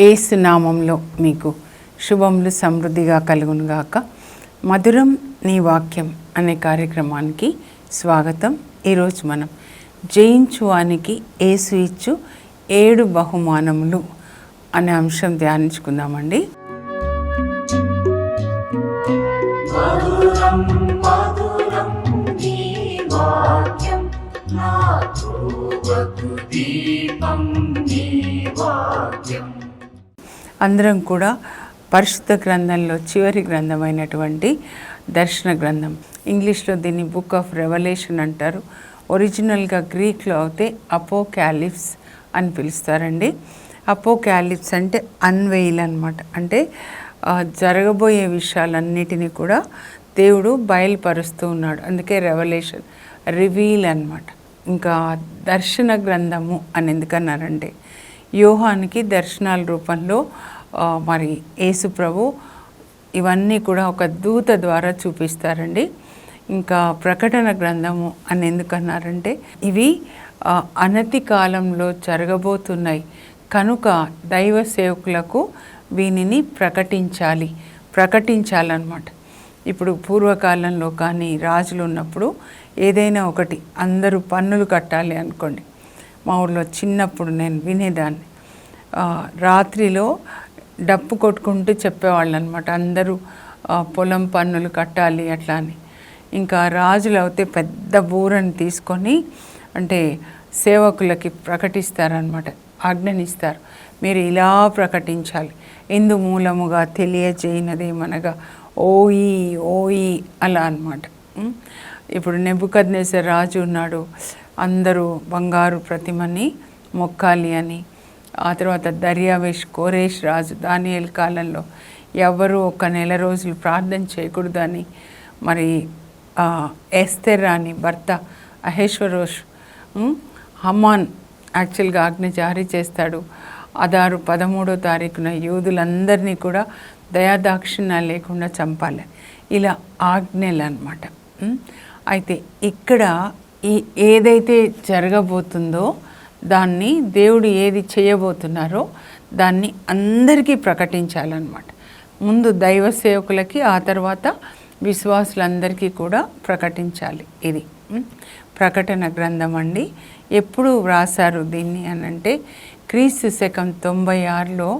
యేసు నామంలో మీకు శుభములు సమృద్ధిగా కలుగునుగాక. మధురం నీ వాక్యం అనే కార్యక్రమానికి స్వాగతం. ఈరోజు మనం జయించువానికి యేసు ఇచ్చు 7 బహుమానములు అనే అంశం ధ్యానించుకుందామండి. అందరం కూడా పరిశుద్ధ గ్రంథంలో చివరి గ్రంథమైనటువంటి దర్శన గ్రంథం, ఇంగ్లీష్లో దీన్ని బుక్ ఆఫ్ రెవల్యూషన్ అంటారు. ఒరిజినల్గా గ్రీక్లో అయితే అపోకాలిప్స్ అని పిలుస్తారండి. అపోకాలిప్స్ అంటే అన్వెయిల్ అన్నమాట. అంటే జరగబోయే విషయాలన్నిటినీ కూడా దేవుడు బయలుపరుస్తూ ఉన్నాడు. అందుకే రెవల్యూషన్, రివీల్ అన్నమాట. ఇంకా దర్శన గ్రంథము అని ఎందుకన్నారంటే యోహానికి దర్శనాల రూపంలో మరి యేసు ప్రభు ఇవన్నీ కూడా ఒక దూత ద్వారా చూపిస్తారండి. ఇంకా ప్రకటన గ్రంథము అని ఎందుకన్నారంటే ఇవి అనతి కాలంలో జరగబోతున్నాయి కనుక దైవ సేవకులకు వీనిని ప్రకటించాలన్నమాట. ఇప్పుడు పూర్వకాలంలో కానీ రాజులు ఉన్నప్పుడు ఏదైనా ఒకటి అందరూ పన్నులు కట్టాలి అనుకోండి. మా ఊళ్ళో చిన్నప్పుడు నేను వినేదాన్ని, రాత్రిలో డప్పు కొట్టుకుంటూ చెప్పేవాళ్ళు అనమాట, అందరూ పొలం పన్నులు కట్టాలి అట్లా అని. ఇంకా రాజులు అయితే పెద్ద బూరని తీసుకొని అంటే సేవకులకి ప్రకటిస్తారనమాట, ఆజ్ఞనిస్తారు, మీరు ఇలా ప్రకటించాలి, ఇందు మూలముగా తెలియజేయనదేమనగా ఓయి అలా అనమాట. ఇప్పుడు నెబుకద్నెజర్ రాజు ఉన్నాడు, అందరూ బంగారు ప్రతిమని మొక్కాలి అని. ఆ తర్వాత దర్యావేష్ కోరేష్ రాజు దానియేలు కాలంలో ఎవరు ఒక నెల రోజులు ప్రార్థన చేయకూడదని మరి ఎస్తెర్ అని భర్త అహేశ్వరోష్ హమాన్ యాక్చువల్గా ఆజ్ఞ జారీ చేస్తాడు. అదారు 13వ తారీఖున యూదులందరినీ కూడా దయాదాక్షిణ్యాలు లేకుండా చంపాలి. ఇలా ఆజ్ఞలు అన్నమాట. అయితే ఇక్కడ ఏదైతే జరగబోతుందో దాన్ని దేవుడు ఏది చేయబోతున్నారో దాన్ని అందరికీ ప్రకటించాలన్నమాట. ముందు దైవ సేవకులకి, ఆ తర్వాత విశ్వాసులందరికీ కూడా ప్రకటించాలి. ఇది ప్రకటన గ్రంథం అండి. ఎప్పుడు వ్రాసారు దీన్ని అనంటే క్రీస్తు శకం 96లో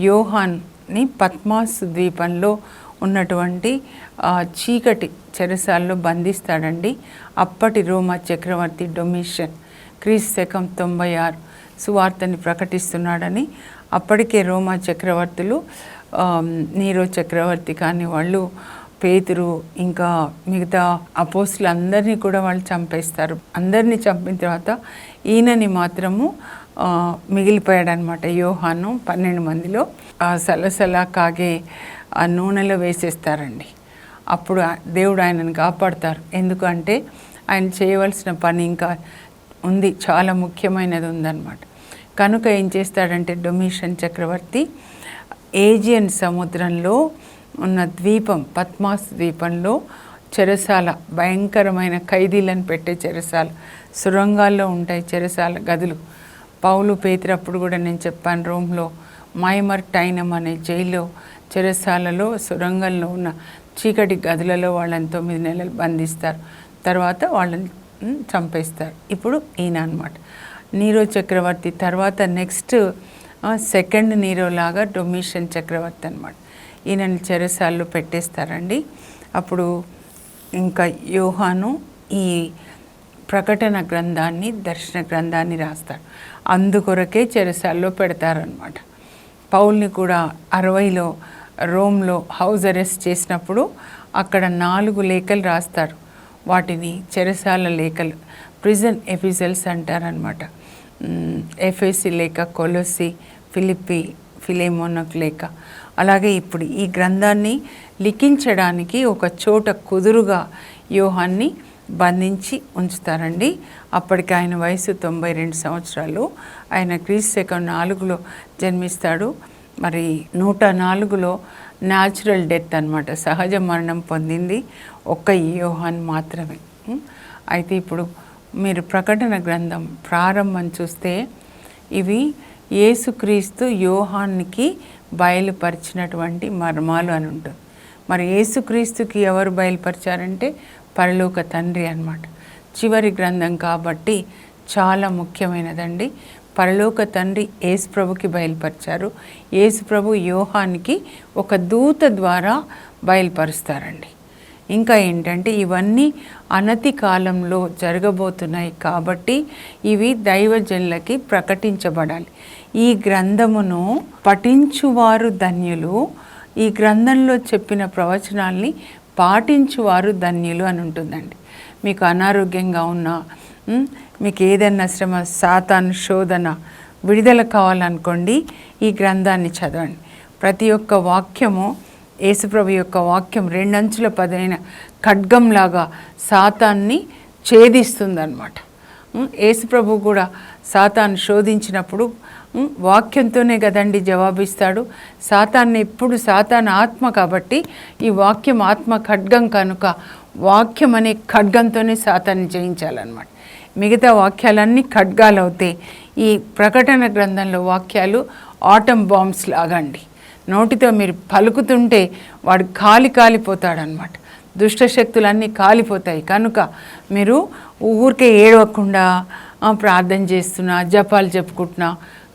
యోహాన్ని పద్మాసు ద్వీపంలో ఉన్నటువంటి చీకటి చెరసాల్లో బంధిస్తాడండి. అప్పటి రోమా చక్రవర్తి డొమిషన్ క్రీస్తు శకం 96 సువార్తని ప్రకటిస్తున్నాడని. అప్పటికే రోమా చక్రవర్తులు, నీరో చక్రవర్తి కానీ వాళ్ళు పేతురు ఇంకా మిగతా అపోస్తులందరినీ కూడా వాళ్ళు చంపేస్తారు. అందరినీ చంపిన తర్వాత ఈయనని మాత్రము మిగిలిపోయాడనమాట. యోహాను 12 మందిలో సలసల కాగే ఆ నూనెలో వేసేస్తారండి. అప్పుడు దేవుడు ఆయనను కాపాడతారు. ఎందుకంటే ఆయన చేయవలసిన పని ఇంకా ఉంది, చాలా ముఖ్యమైనది ఉందన్నమాట. కనుక ఏం చేస్తాడంటే డొమిషన్ చక్రవర్తి ఏజియన్ సముద్రంలో ఉన్న ద్వీపం, పద్మాస్ ద్వీపంలో చెరసాల, భయంకరమైన ఖైదీలను పెట్టే చెరసాల, సొరంగాల్లో ఉంటాయి చెరసాల గదులు. పౌలు పేతురు అప్పుడు కూడా నేను చెప్పాను, రోమ్లో మైమర్ టైనం అనే జైల్లో చెరసాలలో సొరంగంలో ఉన్న చీకటి గదులలో వాళ్ళని 9 నెలలు బంధిస్తారు. తర్వాత వాళ్ళని చంపేస్తారు. ఇప్పుడు ఈయన అనమాట నీరో చక్రవర్తి తర్వాత నెక్స్ట్ సెకండ్ నీరో లాగా డొమిషన్ చక్రవర్తి అనమాట. ఈయనని చెరసాల్లో పెట్టేస్తారండి. అప్పుడు ఇంకా యోహాను ఈ ప్రకటన గ్రంథాన్ని, దర్శన గ్రంథాన్ని రాస్తాడు. అందుకొరకే చెరసాల్లో పెడతారనమాట. పౌల్ని కూడా 60లో రోమ్లో హౌస్ అరెస్ట్ చేసినప్పుడు అక్కడ 4 లేఖలు రాస్తారు. వాటిని చెరసాల లేఖలు, ప్రిజన్ ఎపిసల్స్ అంటారనమాట. ఎఫెసి లేఖ, కొలొసి, ఫిలిప్పి, ఫిలేమోనకు లేఖ. అలాగే ఇప్పుడు ఈ గ్రంథాన్ని లిఖించడానికి ఒక చోట కుదురుగా యోహాన్ని బంధించి ఉంచుతారండి. అప్పటికి ఆయన వయసు 92 సంవత్సరాలు. ఆయన క్రీస్తు శకం 4లో జన్మిస్తాడు. మరి 104లో న్యాచురల్ డెత్ అన్నమాట, సహజ మరణం పొందింది ఒక్క యోహాన్ మాత్రమే. అయితే ఇప్పుడు మీరు ప్రకటన గ్రంథం ప్రారంభం చూస్తే ఇవి యేసుక్రీస్తు యోహానికి బయలుపరిచినటువంటి మర్మాలు అని ఉంటుంది. మరి యేసుక్రీస్తుకి ఎవరు బయలుపరిచారంటే పరలోక తండ్రి అన్నమాట. చివరి గ్రంథం కాబట్టి చాలా ముఖ్యమైనదండి. పరలోక తండ్రి యేసుప్రభుకి బయలుపరిచారు. యేసుప్రభు యోహానికి ఒక దూత ద్వారా బయలుపరుస్తారండి. ఇంకా ఏంటంటే ఇవన్నీ అనతి కాలంలో జరగబోతున్నాయి కాబట్టి ఇవి దైవజనులకి ప్రకటించబడాలి. ఈ గ్రంథమును పఠించువారు ధన్యులు, ఈ గ్రంథంలో చెప్పిన ప్రవచనాల్ని పాటించువారు ధన్యులు అని ఉంటుందండి. మీకు అనారోగ్యంగా ఉన్నా, మీకు ఏదైనా శ్రమ, సాతాను శోధన, విడుదల కావాలనుకోండి, ఈ గ్రంథాన్ని చదవండి. ప్రతి ఒక్క వాక్యము యేసుప్రభు యొక్క వాక్యం 2 అంచుల పదైన ఖడ్గంలాగా సాతాన్ని ఛేదిస్తుందన్నమాట. యేసుప్రభు కూడా సాతాను శోధించినప్పుడు వాక్యంతోనే కదండి జవాబిస్తాడు. సాతాన్ని ఎప్పుడు, సాతాను ఆత్మ కాబట్టి ఈ వాక్యం ఆత్మ ఖడ్గం కనుక వాక్యం అనే ఖడ్గంతోనే సాతాన్ని జయించాలన్నమాట. మిగతా వాక్యాలన్నీ ఖడ్గాలు అవుతాయి. ఈ ప్రకటన గ్రంథంలో వాక్యాలు ఆటం బాంబ్స్ లాగండి. నోటితో మీరు పలుకుతుంటే వాడు కాలిపోతాడనమాట. దుష్టశక్తులన్నీ కాలిపోతాయి. కనుక మీరు ఊరికే ఏడవకుండా ప్రార్థన చేస్తున్నా, జపాలు చెప్పుకుంటున్నా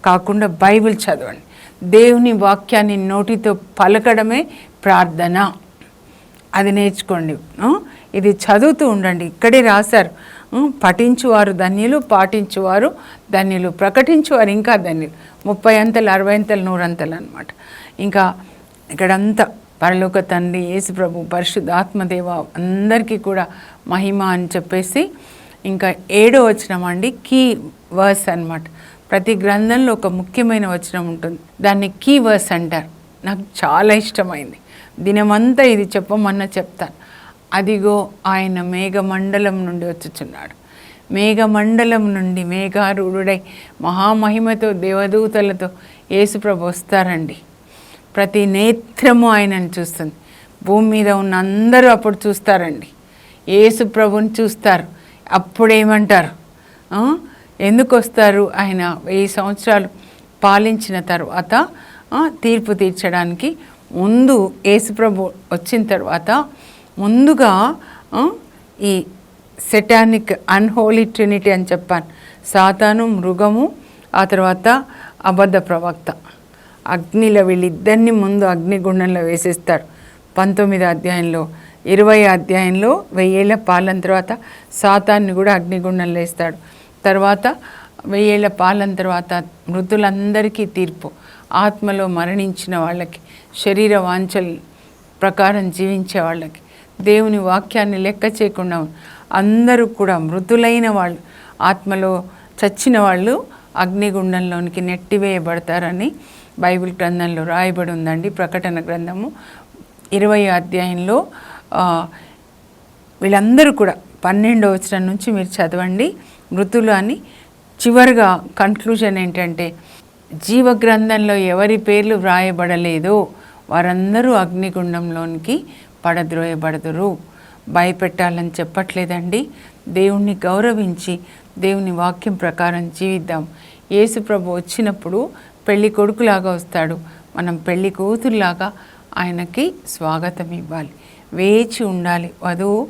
కాకుండా బైబిల్ చదవండి. దేవుని వాక్యాన్ని నోటితో పలకడమే ప్రార్థన. అది నేర్చుకోండి. ఇది చదువుతూ ఉండండి. ఇక్కడే రాశారు, పఠించువారు ధన్యులు, పాటించువారు ధన్యులు, ప్రకటించువారు ఇంకా ధన్యులు. 30 అంతలు, 60 అంతలు, 100 అంతలు అనమాట. ఇంకా ఇక్కడంతా పరలోక తండ్రి, యేసుప్రభు, పరిశుద్ధ ఆత్మదేవ అందరికీ కూడా మహిమ అని చెప్పేసి ఇంకా 7వ వచనం అండి, కీ వర్స్ అన్నమాట. ప్రతి గ్రంథంలో ఒక ముఖ్యమైన వచనం ఉంటుంది, దాన్ని కీ వర్స్ అంటారు. నాకు చాలా ఇష్టమైంది. దినమంతా ఇది చెప్పమన్నా చెప్తాను. అదిగో ఆయన మేఘమండలం నుండి వచ్చుచున్నాడు. మేఘమండలం నుండి మేఘారూఢుడై మహామహిమతో దేవదూతలతో యేసుప్రభు వస్తారండి. ప్రతి నేత్రము ఆయనను చూస్తుంది. భూమి మీద ఉన్న అందరూ అప్పుడు చూస్తారండి, యేసుప్రభుని చూస్తారు. అప్పుడేమంటారు? ఎందుకు వస్తారు? ఆయన 1000 సంవత్సరాలు పాలించిన తర్వాత తీర్పు తీర్చడానికి ముందు యేసుప్రభు వచ్చిన తర్వాత ముందుగా ఈ సెటానిక్ అన్హోలీ ట్రినిటీ అని చెప్పాను. సాతాను, మృగము, ఆ తర్వాత అబద్ధ ప్రవక్త, అగ్నిలో వీళ్ళిద్దరిని ముందు అగ్నిగుండంలో వేసేస్తాడు. 19వ అధ్యాయంలో, 20వ అధ్యాయంలో 1000 ఏళ్ల పాలన తర్వాత సాతాన్ని కూడా అగ్నిగుండంలో వేస్తాడు. తర్వాత 1000 ఏళ్ల పాలన తర్వాత మృతులందరికీ తీర్పు. ఆత్మలో మరణించిన వాళ్ళకి, శరీర వాంఛల ప్రకారం జీవించే వాళ్ళకి, దేవుని వాక్యాన్ని లెక్క చేయకుండా అందరూ కూడా మృతులైన వాళ్ళు, ఆత్మలో చచ్చిన వాళ్ళు అగ్నిగుండంలోనికి నెట్టివేయబడతారని బైబిల్ గ్రంథంలో రాయబడి ఉందండి. ప్రకటన గ్రంథము 20వ అధ్యాయంలో వీళ్ళందరూ కూడా 12వ వచనం నుంచి మీరు చదవండి, మృతులు అని. చివరిగా కన్క్లూజన్ ఏంటంటే, జీవ గ్రంథంలో ఎవరి పేర్లు వ్రాయబడలేదో వారందరూ అగ్నిగుండంలోనికి పడద్రోయబడదురు. భయపెట్టాలని చెప్పట్లేదండి. దేవుణ్ణి గౌరవించి దేవుని వాక్యం ప్రకారం జీవిద్దాం. యేసుప్రభు వచ్చినప్పుడు పెళ్లి కొడుకులాగా వస్తాడు. మనం పెళ్లి కూతురులాగా ఆయనకి స్వాగతం ఇవ్వాలి, వేచి ఉండాలి. వధువు,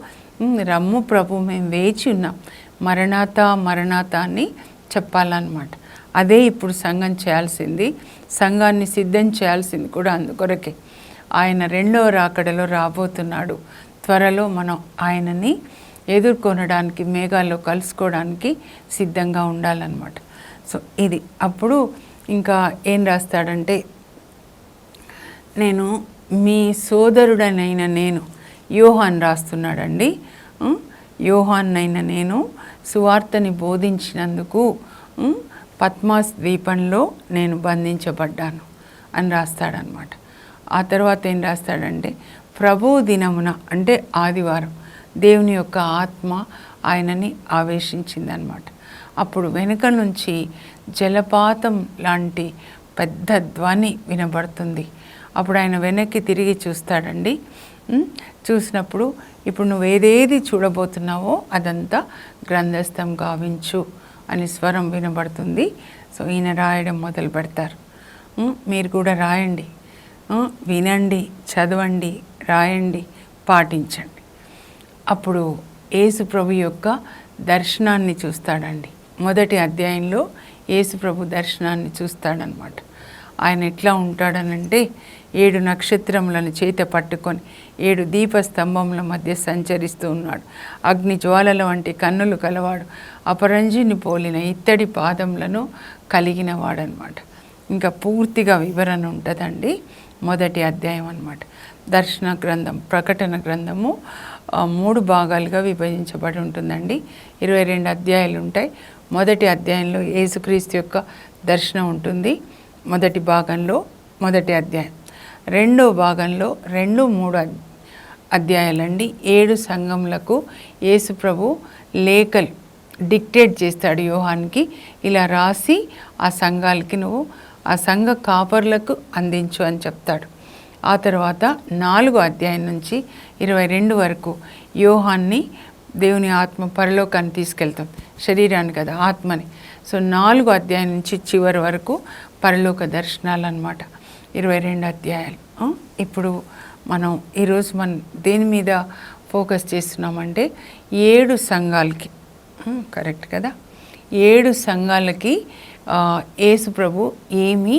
రమ్ము ప్రభు, మేము వేచి ఉన్నాం, మరణాత మరణాత అని చెప్పాలన్నమాట. అదే ఇప్పుడు సంఘం చేయాల్సింది. సంఘాన్ని సిద్ధం చేయాల్సింది కూడా అందుకొరకే. ఆయన 2వ రాకడలో రాబోతున్నాడు. త్వరలో మనం ఆయనని ఎదుర్కొనడానికి, మేఘాల్లో కలుసుకోవడానికి సిద్ధంగా ఉండాలన్నమాట. సో ఇది అప్పుడు ఇంకా ఏం రాస్తాడంటే, నేను మీ సోదరుడనైన నేను, యోహాన్ రాస్తున్నాడండి, యోహాన్నైన నేను సువార్తని బోధించినందుకు పద్మాస్ ద్వీపంలో నేను బంధించబడ్డాను అని రాస్తాడనమాట. ఆ తర్వాత ఏం రాస్తాడంటే, ప్రభు దినమున అంటే ఆదివారం దేవుని యొక్క ఆత్మ ఆయనని ఆవేశించిందనమాట. అప్పుడు వెనుక నుంచి జలపాతం లాంటి పెద్ద ధ్వని వినబడుతుంది. అప్పుడు ఆయన వెనక్కి తిరిగి చూస్తాడండి. చూసినప్పుడు ఇప్పుడు నువ్వు ఏదేది చూడబోతున్నావో అదంతా గ్రంథస్థం గావించు అని స్వరం వినబడుతుంది. సో ఈయన రాయడం మొదలు పెడతారు. మీరు కూడా రాయండి, వినండి, చదవండి, రాయండి, పాటించండి. అప్పుడు యేసు ప్రభు యొక్క దర్శనాన్ని చూస్తాడండి. మొదటి అధ్యాయంలో యేసు ప్రభు దర్శనాన్ని చూస్తాడనమాట. ఆయన ఎట్లా ఉంటాడనంటే 7 నక్షత్రములను చేత పట్టుకొని 7 దీపస్తంభముల మధ్య సంచరిస్తూ ఉన్నాడు. అగ్ని జ్వాలల వంటి కన్నులు కలవాడు, అపరంజిని పోలిన ఇత్తడి పాదములను కలిగిన వాడనమాట. ఇంకా పూర్తిగా వివరణ ఉంటుందండి మొదటి అధ్యాయం అన్నమాట. దర్శన గ్రంథం, ప్రకటన గ్రంథము 3 భాగాలుగా విభజించబడి ఉంటుందండి. 22 అధ్యాయాలు ఉంటాయి. మొదటి అధ్యాయంలో యేసుక్రీస్తు యొక్క దర్శనం ఉంటుంది. మొదటి భాగంలో మొదటి అధ్యాయం. రెండో భాగంలో 2-3 అధ్యాయాలండి. 7 సంఘములకు యేసు ప్రభు లేఖలు డిక్టేట్ చేస్తాడు యోహాన్కి. ఇలా రాసి ఆ సంఘాలకి నువ్వు ఆ సంఘ కాపర్లకు అందించు అని చెప్తాడు. ఆ తర్వాత 4వ అధ్యాయం నుంచి 22 వరకు యోహాన్ని దేవుని ఆత్మ పరలోకాన్ని తీసుకెళ్తాం. శరీరాన్ని కదా, ఆత్మని. సో 4వ అధ్యాయం నుంచి చివరి వరకు పరలోక దర్శనాలు అన్నమాట. 22 అధ్యాయాలు. ఇప్పుడు మనం ఈరోజు దేని మీద ఫోకస్ చేస్తున్నామంటే 7 సంఘాలకి, కరెక్ట్ కదా, 7 సంఘాలకి యేసు ప్రభు ఏమి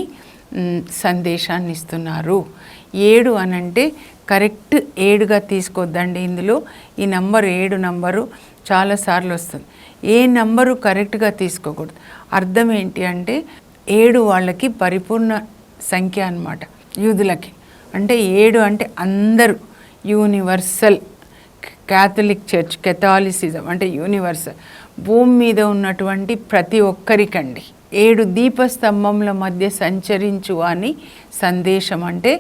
సందేశాన్ని ఇస్తున్నారు. 7 అనంటే కరెక్ట్ 7గా తీసుకోవద్దండి. ఇందులో ఈ నంబరు 7 నంబరు చాలాసార్లు వస్తుంది. ఏ నంబరు కరెక్ట్గా తీసుకోకూడదు. అర్థం ఏంటి అంటే 7 వాళ్ళకి పరిపూర్ణ సంఖ్య అన్నమాట. యూదులకి అంటే 7 అంటే అందరూ, యూనివర్సల్. క్యాథలిక్ చర్చ్, కెథాలిసిజం అంటే యూనివర్సల్, భూమి మీద ఉన్నటువంటి ప్రతి ఒక్కరికండి. 7 దీపస్తంభముల మధ్య సంచరించు అని సందేశం అంటే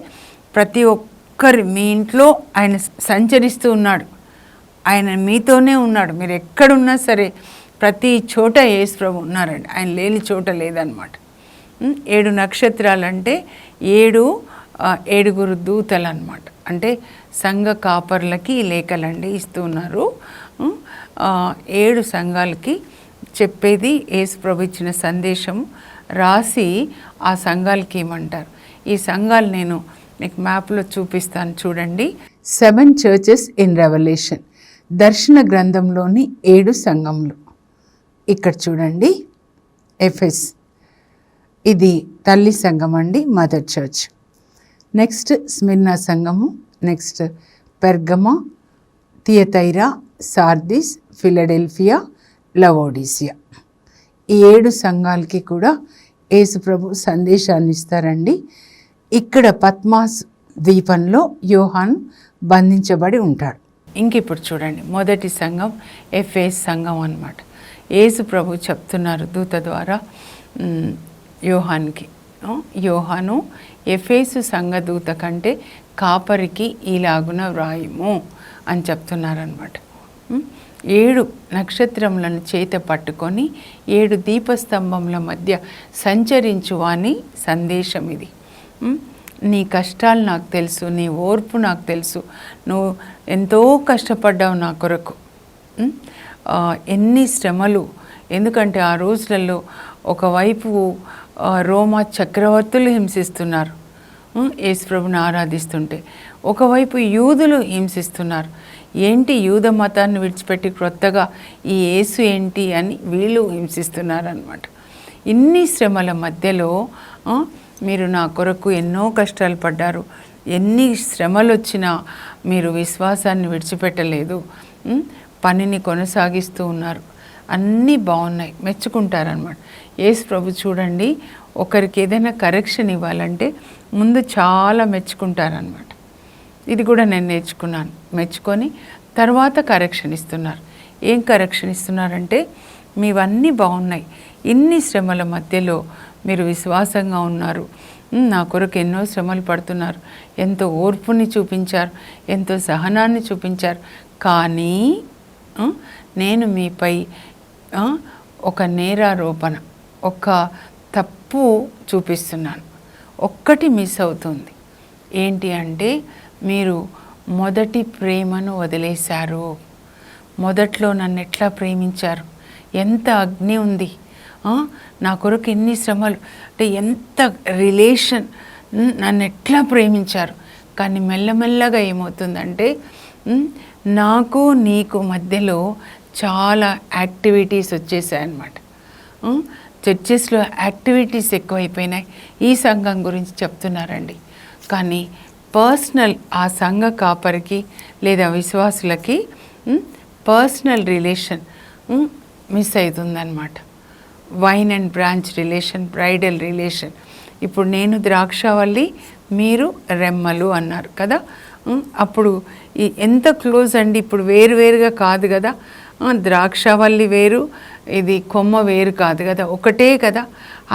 ప్రతి ఒక్కరి మీ ఇంట్లో ఆయన సంచరిస్తూ ఉన్నాడు. ఆయన మీతోనే ఉన్నాడు. మీరు ఎక్కడున్నా సరే ప్రతి చోట యేసు ప్రభు ఉన్నారండి. ఆయన లేని చోట లేదనమాట. 7 నక్షత్రాలంటే 7 దూతలు అనమాట. అంటే సంఘ కాపర్లకి ఈ లేఖలండి ఇస్తూ ఉన్నారు. 7 సంఘాలకి చెప్పేది యేసు ప్రభు ఇచ్చిన సందేశం రాసి ఆ సంఘాలకి ఏమంటారు. ఈ సంఘాలు నేను మీకు మ్యాప్లో చూపిస్తాను చూడండి. 7 చర్చెస్ ఇన్ రెవల్యూషన్, దర్శన గ్రంథంలోని 7 సంఘములు. ఇక్కడ చూడండి, ఎఫెస్ ఇది తల్లి సంఘం అండి, మదర్ చర్చ్. నెక్స్ట్ స్మిర్నా సంఘము, నెక్స్ట్ పెర్గమా, థియతైరా, సార్దిస్, ఫిలడెల్ఫియా, లవోడిసియా. ఈ 7 సంఘాలకి కూడా యేసు ప్రభు సందేశాన్ని ఇస్తారండి. ఇక్కడ పద్మాస్ ద్వీపంలో యోహాన్ బంధించబడి ఉంటాడు. ఇంకిప్పుడు చూడండి, మొదటి సంఘం ఎఫెస్ సంఘం అన్నమాట. యేసు ప్రభు చెప్తున్నారు దూత ద్వారా యోహాన్కి, యోహాను ఎఫెసు సంఘ దూత కంటే కాపరికి ఈలాగున వ్రాయము అని చెప్తున్నారనమాట. 7 నక్షత్రములను చేత పట్టుకొని 7 దీపస్తంభముల మధ్య సంచరించువాని సందేశం ఇది. నీ కష్టాలు నాకు తెలుసు, నీ ఓర్పు నాకు తెలుసు, నువ్వు ఎంతో కష్టపడ్డావు నా కొరకు, ఎన్ని శ్రమలు. ఎందుకంటే ఆ రోజులలో ఒకవైపు రోమా చక్రవర్తులు హింసిస్తున్నారు యేసు ప్రభుని ఆరాధిస్తుంటే, ఒకవైపు యూదులు హింసిస్తున్నారు. ఏంటి యూద మతాన్ని విడిచిపెట్టి క్రొత్తగా ఈ యేసు ఏంటి అని వీళ్ళు హింసిస్తున్నారు అన్నమాట. ఇన్ని శ్రమల మధ్యలో మీరు నా కొరకు ఎన్నో కష్టాలు పడ్డారు, ఎన్ని శ్రమలు వచ్చినా మీరు విశ్వాసాన్ని విడిచిపెట్టలేదు, పనిని కొనసాగిస్తూ ఉన్నారు, అన్నీ బాగున్నాయి, మెచ్చుకుంటారనమాట. యేసు ప్రభు చూడండి, ఒకరికి ఏదైనా కరెక్షన్ ఇవ్వాలంటే ముందు చాలా మెచ్చుకుంటారనమాట. ఇది కూడా నేను నేర్చుకున్నాను. మెచ్చుకొని తర్వాత కరెక్షన్ ఇస్తున్నారు. ఏం కరెక్షన్ ఇస్తున్నారంటే, మీవన్నీ బాగున్నాయి, ఇన్ని శ్రమల మధ్యలో మీరు విశ్వాసంగా ఉన్నారు, నా కొరకు ఎన్నో శ్రమలు పడుతున్నారు, ఎంతో ఓర్పుని చూపించారు, ఎంతో సహనాన్ని చూపించారు, కానీ నేను మీపై ఒక నేరారోపణ, ఒక తప్పు చూపిస్తున్నాను, ఒక్కటి మిస్ అవుతుంది. ఏంటి అంటే మీరు మొదటి ప్రేమను వదిలేశారు. మొదట్లో నన్ను ఎట్లా ప్రేమించారు, ఎంత అగ్ని ఉంది, నా కొరకు ఎన్ని శ్రమలు, అంటే ఎంత రిలేషన్, నన్ను ఎట్లా ప్రేమించారు. కానీ మెల్లమెల్లగా ఏమవుతుందంటే నాకు నీకు మధ్యలో చాలా యాక్టివిటీస్ వచ్చేసాయన్నమాట. చర్చెస్లో యాక్టివిటీస్ ఎక్కువైపోయినాయి. ఈ సంఘం గురించి చెప్తున్నారండి, కానీ పర్సనల్ ఆ సంఘ కాపరికి లేదా విశ్వాసులకి పర్సనల్ రిలేషన్ మిస్ అవుతుందన్నమాట. Wine and branch relation, bridal relation. ఇప్పుడు నేను ద్రాక్షవల్లి, మీరు రెమ్మలు అన్నారు కదా. అప్పుడు ఎంత క్లోజ్ అండి, ఇప్పుడు వేరువేరుగా కాదు కదా. ద్రాక్షవల్లి వేరు, ఇది కొమ్మ వేరు కాదు కదా, ఒకటే కదా.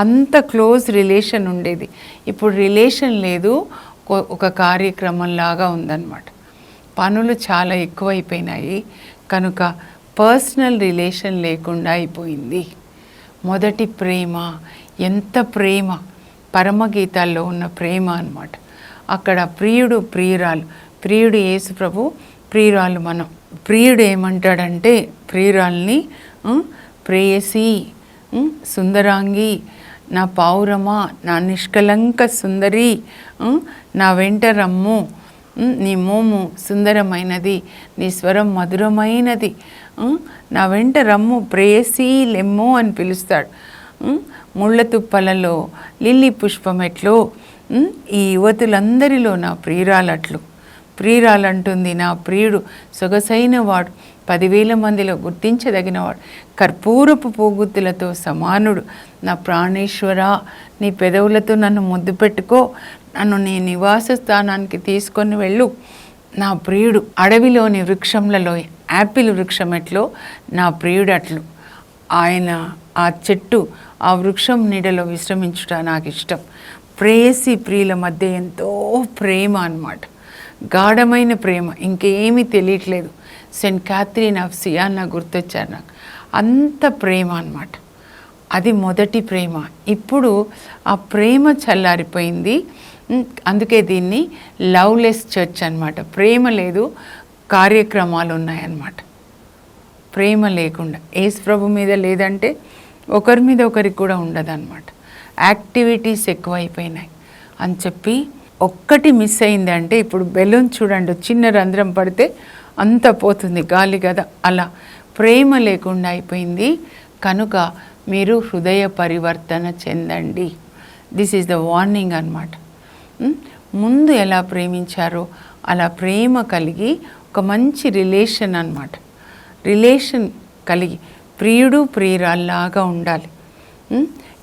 అంత క్లోజ్ రిలేషన్ ఉండేది. ఇప్పుడు రిలేషన్ లేదు, ఒక కార్యక్రమంలాగా ఉందన్నమాట. పనులు చాలా ఎక్కువైపోయినాయి కనుక పర్సనల్ రిలేషన్ లేకుండా అయిపోయింది. మొదటి ప్రేమ, ఎంత ప్రేమ, పరమగీతాల్లో ఉన్న ప్రేమ అన్నమాట. అక్కడ ప్రియుడు ప్రియురాలు, ప్రియుడు యేసు ప్రభు, ప్రియురాలు మనం. ప్రియుడు ఏమంటాడంటే ప్రియురాల్ని ప్రేయసి, సుందరాంగి, నా పావురమా, నా నిష్కలంక సుందరి, నా వెంట రమ్ము, నీ మోము సుందరమైనది, నీ స్వరం మధురమైనది, నా వెంట రమ్ము ప్రేయసి లెమ్ము అని పిలుస్తాడు. ముళ్ళ తుప్పలలో లిల్లీ పుష్పమెట్లో ఈ యువతులందరిలో నా ప్రియురాలట్లు. ప్రియురాలంటుంది, నా ప్రియుడు సొగసైన వాడు, 10,000 మందిలో గుర్తించదగినవాడు, కర్పూరపు పోగుత్తులతో సమానుడు, నా ప్రాణేశ్వర, నీ పెదవులతో నన్ను ముద్దు పెట్టుకో, నన్ను నీ నివాస స్థానానికి తీసుకొని వెళ్ళు. నా ప్రియుడు అడవిలోని వృక్షంలలో యాపిల్ వృక్షం ఎట్లో నా ప్రియుడు అట్లు. ఆయన ఆ చెట్టు, ఆ వృక్షం నీడలో విశ్రమించుట నాకు ఇష్టం. ప్రేయసి ప్రియుల మధ్య ఎంతో ప్రేమ అన్నమాట, గాఢమైన ప్రేమ, ఇంకేమీ తెలియట్లేదు. సెయింట్ క్యాథరిన్ ఆఫ్ సియానా గుర్తొచ్చారు నాకు. అంత ప్రేమ అన్నమాట, అది మొదటి ప్రేమ. ఇప్పుడు ఆ ప్రేమ చల్లారిపోయింది. అందుకే దీన్ని లవ్లెస్ చర్చ్ అన్నమాట. ప్రేమ లేదు, కార్యక్రమాలు ఉన్నాయన్నమాట. ప్రేమ లేకుండా యేసు ప్రభు మీద లేదంటే ఒకరి మీద ఒకరికి కూడా ఉండదన్నమాట. యాక్టివిటీస్ ఎక్కువైపోయినాయి అని చెప్పి ఒక్కటి మిస్ అయింది అంటే, ఇప్పుడు బెలూన్ చూడండి, చిన్న రంధ్రం పడితే అంత పోతుంది గాలి కదా, అలా ప్రేమ లేకుండా అయిపోయింది. కనుక మీరు హృదయ పరివర్తన చెందండి. దిస్ ఈజ్ ద వార్నింగ్ అన్నమాట. ముందు ఎలా ప్రేమించారో అలా ప్రేమ కలిగి ఒక మంచి రిలేషన్ అన్నమాట. రిలేషన్ కలిగి ప్రియుడు ప్రియురాల్లాగా ఉండాలి,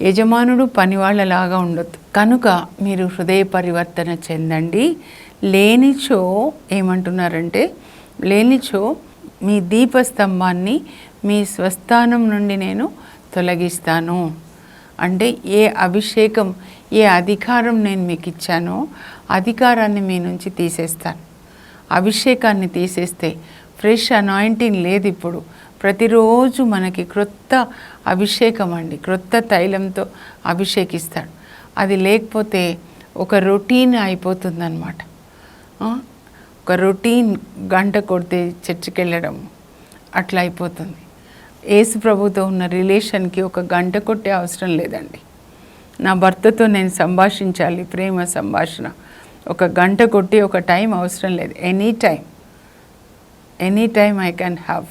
యజమానుడు పనివాళ్ళలాగా ఉండొద్దు. కనుక మీరు హృదయ పరివర్తన చెందండి. లేనిచో ఏమంటున్నారంటే, లేనిచో మీ దీపస్తంభాన్ని మీ స్వస్థానం నుండి నేను తొలగిస్తాను. అంటే ఏ అభిషేకం, ఏ అధికారం నేను మీకు ఇచ్చానో అధికారాన్ని మీ నుంచి తీసేస్తాను. అభిషేకాన్ని తీసేస్తే ఫ్రెష్ అనాయింటింగ్ లేదు. ఇప్పుడు ప్రతిరోజు మనకి క్రొత్త అభిషేకం అండి, క్రొత్త తైలంతో అభిషేకిస్తాడు. అది లేకపోతే ఒక రొటీన్ అయిపోతుందన్నమాట. ఒక రొటీన్, గంట కొడితే చర్చికి వెళ్ళడం అట్లా అయిపోతుంది. యేసు ప్రభుతో ఉన్న రిలేషన్కి ఒక గంట కొట్టే అవసరం లేదండి. నా భర్తతో నేను సంభాషించాలి, ప్రేమ సంభాషణ, ఒక గంట కొట్టి ఒక టైం అవసరం లేదు. Any time I can have.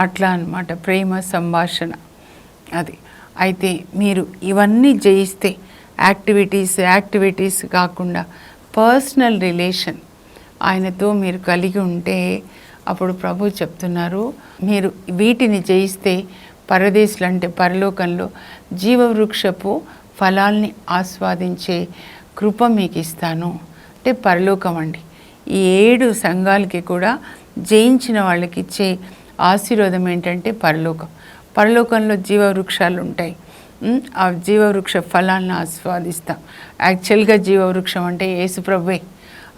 అట్లా అన్నమాట ప్రేమ సంభాషణ అది. అయితే మీరు ఇవన్నీ జయిస్తే, యాక్టివిటీస్ కాకుండా పర్సనల్ రిలేషన్ ఆయనతో మీరు కలిగి ఉంటే, అప్పుడు ప్రభు చెప్తున్నారు, మీరు వీటిని జయిస్తే పరదేశులు అంటే పరలోకంలో జీవవృక్షపు ఫలాల్ని ఆస్వాదించే కృప మీకు ఇస్తాను. అంటే పరలోకం అండి. ఈ 7 సంఘాలకి కూడా జయించిన వాళ్ళకి ఇచ్చే ఆశీర్వాదం ఏంటంటే పరలోకం. పరలోకంలో జీవవృక్షాలు ఉంటాయి. ఆ జీవవృక్ష ఫలాలను ఆస్వాదిస్తాం. యాక్చువల్గా జీవవృక్షం అంటే యేసు ప్రభువే.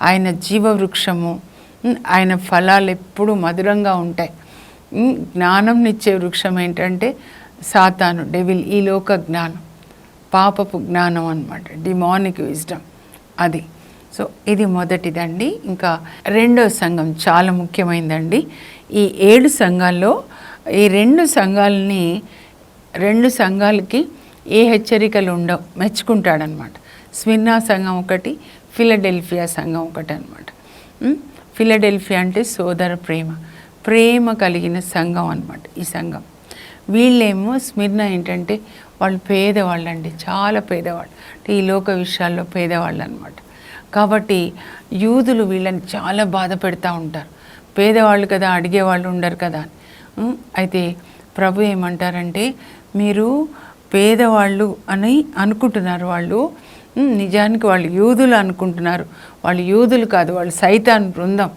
ఆయన జీవవృక్షము, ఆయన ఫలాలు ఎప్పుడూ మధురంగా ఉంటాయి. జ్ఞానంనిచ్చే వృక్షం ఏంటంటే సాతాను, డెవిల్, ఈ లోక జ్ఞానం, పాపపు జ్ఞానం అన్నమాట, డిమానిక్ విజ్డమ్. అది. సో ఇది మొదటిదండి. ఇంకా రెండో సంఘం చాలా ముఖ్యమైనదండి. ఈ 7 సంఘాల్లో ఈ 2 సంఘాలకి ఏ హెచ్చరికలు ఉండవు, మెచ్చుకుంటాడనమాట. స్మిర్నా సంఘం ఒకటి, ఫిలడెల్ఫియా సంఘం ఒకటి అనమాట. ఫిలడెల్ఫియా అంటే సోదర ప్రేమ కలిగిన సంఘం అనమాట ఈ సంఘం. వీళ్ళేమో స్మిర్నా ఏంటంటే వాళ్ళు పేదవాళ్ళు అండి, చాలా పేదవాళ్ళు, అంటే ఈ లోక విషయాల్లో పేదవాళ్ళు అనమాట. కాబట్టి యూదులు వీళ్ళని చాలా బాధ పెడతా ఉంటారు. పేదవాళ్ళు కదా, అడిగేవాళ్ళు ఉండరు కదా. అయితే ప్రభు ఏమంటారంటే, మీరు పేదవాళ్ళు అని అనుకుంటున్నారు, వాళ్ళు నిజానికి వాళ్ళు యూదులు అనుకుంటున్నారు. వాళ్ళు యూదులు కాదు, వాళ్ళు సైతాన్ బృందం,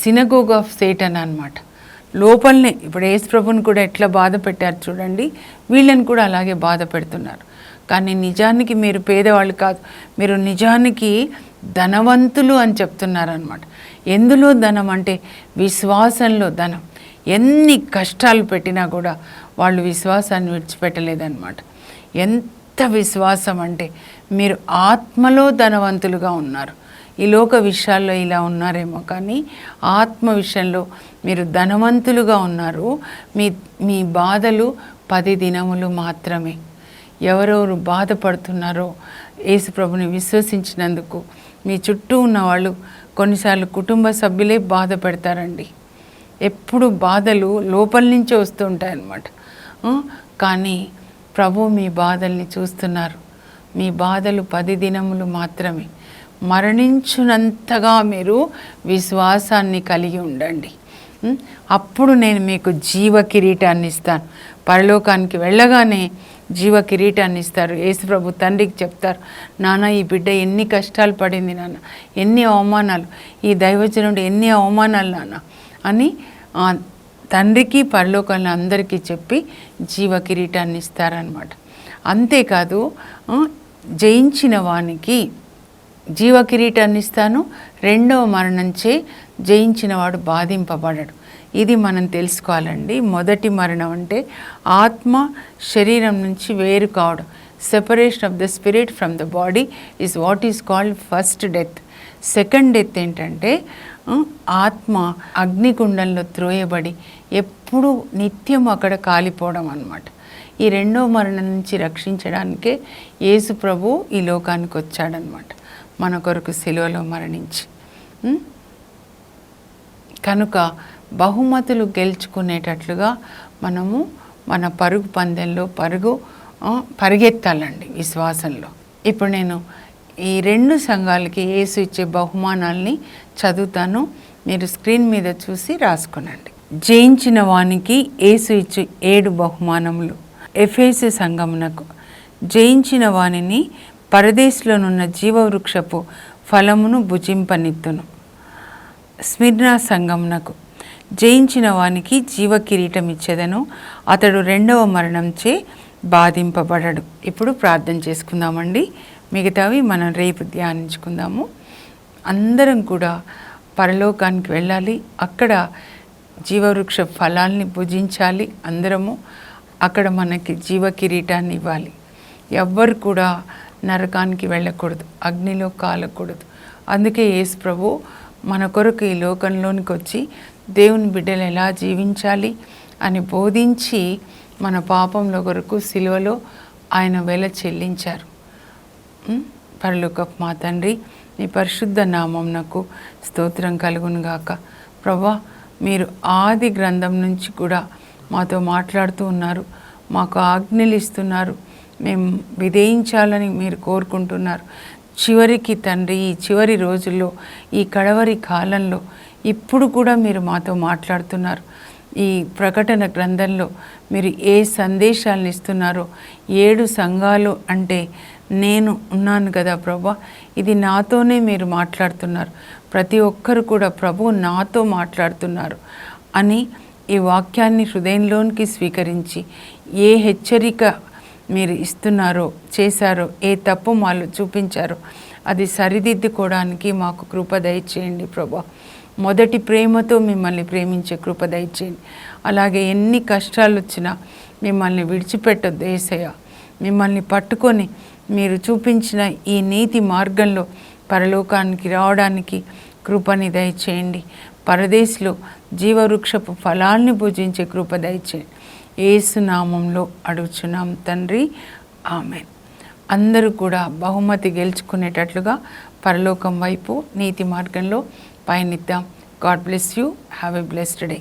సినగోగ్ ఆఫ్ సేటన్ అన్నమాట. లోపలనే ఇప్పుడు యేసు ప్రభుని కూడా ఎట్లా బాధ పెట్టారు చూడండి, వీళ్ళని కూడా అలాగే బాధ పెడుతున్నారు. కానీ నిజానికి మీరు పేదవాళ్ళు కాదు, మీరు నిజానికి ధనవంతులు అని చెప్తున్నారనమాట. ఎందులో ధనం అంటే విశ్వాసంలో ధనం. ఎన్ని కష్టాలు పెట్టినా కూడా వాళ్ళు విశ్వాసాన్ని విడిచిపెట్టలేదన్నమాట. ఎంత విశ్వాసం అంటే మీరు ఆత్మలో ధనవంతులుగా ఉన్నారు. ఈ లోక విషయాల్లో ఇలా ఉన్నారేమో, కానీ ఆత్మ విషయంలో మీరు ధనవంతులుగా ఉన్నారు. మీ బాధలు 10 దినములు మాత్రమే. ఎవరెవరు బాధపడుతున్నారో యేసు ప్రభుని విశ్వసించినందుకు మీ చుట్టూ ఉన్న వాళ్ళు, కొన్నిసార్లు కుటుంబ సభ్యులే బాధ పెడతారండి. ఎప్పుడు బాధలు లోపల నుంచే వస్తూ ఉంటాయన్నమాట. కానీ ప్రభు మీ బాధల్ని చూస్తున్నారు. మీ బాధలు 10 దినములు మాత్రమే. మరణించునంతగా మీరు విశ్వాసాన్ని కలిగి ఉండండి. అప్పుడు నేను మీకు జీవ కిరీటాన్ని ఇస్తాను. పరలోకానికి వెళ్ళగానే జీవ కిరీటాన్ని ఇస్తారు. యేసు ప్రభు తండ్రికి చెప్తారు, నాన్న ఈ బిడ్డ ఎన్ని కష్టాలు పడింది నాన్న, ఎన్ని అవమానాలు, ఈ దైవజనుడు ఎన్ని అవమానాలు నాన్న అని తండ్రికి పరలోకంలో అందరికీ చెప్పి జీవ కిరీటాన్ని ఇస్తారనమాట. అంతేకాదు జయించిన వానికి జీవ కిరీటాన్ని ఇస్తాను, 2వ మరణంచే జయించిన వాడు బాధింపబడడు. ఇది మనం తెలుసుకోవాలండి. మొదటి మరణం అంటే ఆత్మ శరీరం నుంచి వేరు కావడం. Separation of the spirit from the body is what is called first death. Second death ఏంటంటే ఆత్మ అగ్నిగుండంలో త్రోయబడి ఎప్పుడు నిత్యం అక్కడ కాలిపోవడం అన్నమాట. ఈ 2వ మరణం నుంచి రక్షించడానికే యేసు ప్రభు ఈ లోకానికి వచ్చాడనమాట, మన కొరకు సిలువలో మరణించి. కనుక బహుమతులు గెలుచుకునేటట్లుగా మనము మన పరుగు పందెంలో పరిగెత్తాలండి విశ్వాసంలో. ఇప్పుడు నేను ఈ 2 సంఘాలకి యేసు ఇచ్చే బహుమానాల్ని చదువుతాను, మీరు స్క్రీన్ మీద చూసి రాసుకునండి. జయించిన వానికి యేసు ఇచ్చు 7 బహుమానములు. ఎఫెసు సంఘమునకు, జయించిన వానిని పరదేశంలోనున్న జీవవృక్షపు ఫలమును భుజింపనిత్తును. స్మిర్నా సంఘమునకు, జయించిన వానికి జీవ కిరీటం ఇచ్చేదను, అతడు 2వ మరణంచే బాధింపబడడు. ఇప్పుడు ప్రార్థన చేసుకుందామండి. మిగతావి మనం రేపు ధ్యానించుకుందాము. అందరం కూడా పరలోకానికి వెళ్ళాలి, అక్కడ జీవవృక్ష ఫలాల్ని భుజించాలి అందరము. అక్కడ మనకి జీవ కిరీటాన్ని ఇవ్వాలి. ఎవ్వరు కూడా నరకానికి వెళ్ళకూడదు, అగ్నిలో కాలకూడదు. అందుకే యేసు ప్రభు మన కొరకు ఈ లోకంలోనికి వచ్చి దేవుని బిడ్డలు ఎలా జీవించాలి అని బోధించి మన పాపంలో కొరకు సిలువలో ఆయన వెల చెల్లించారు. పరలోకపు మా తండ్రి, నీ పరిశుద్ధ నామమునకు స్తోత్రం కలుగును గాక. ప్రభా, మీరు ఆది గ్రంథం నుంచి కూడా మాతో మాట్లాడుతూ ఉన్నారు, మాకు ఆజ్ఞలు ఇస్తున్నారు, మేము విధేయించాలని మీరు కోరుకుంటున్నారు. చివరికి తండ్రి, ఈ చివరి రోజుల్లో, ఈ కడవరి కాలంలో ఇప్పుడు కూడా మీరు మాతో మాట్లాడుతున్నారు. ఈ ప్రకటన గ్రంథంలో మీరు ఏ సందేశాలను ఇస్తున్నారో, 7 సంఘాలు అంటే నేను ఉన్నాను కదా ప్రభా, ఇది నాతోనే మీరు మాట్లాడుతున్నారు. ప్రతి ఒక్కరు కూడా ప్రభు నాతో మాట్లాడుతున్నారు అని ఈ వాక్యాన్ని హృదయంలోనికి స్వీకరించి, ఏ హెచ్చరిక మీరు ఇస్తున్నారో, చేశారో, ఏ తప్పు మాలో చూపించారో అది సరిదిద్దుకోవడానికి మాకు కృప దయచేయండి ప్రభా. మొదటి ప్రేమతో మిమ్మల్ని ప్రేమించే కృప దయచేయండి. అలాగే ఎన్ని కష్టాలు వచ్చినా మిమ్మల్ని విడిచిపెట్టొద్దు యేసయ్య. మిమ్మల్ని పట్టుకొని మీరు చూపించిన ఈ నీతి మార్గంలో పరలోకానికి రావడానికి కృపని దయచేయండి. పరదేశంలో జీవవృక్షపు ఫలాల్ని భుజించే కృప దయచేయండి. యేసు నామంలో అడుగుచున్నాం తండ్రి, ఆమేన్. అందరూ కూడా బహుమతి గెలుచుకునేటట్లుగా పరలోకం వైపు నీతి మార్గంలో పయనిద్దాం. God bless you. Have a blessed day.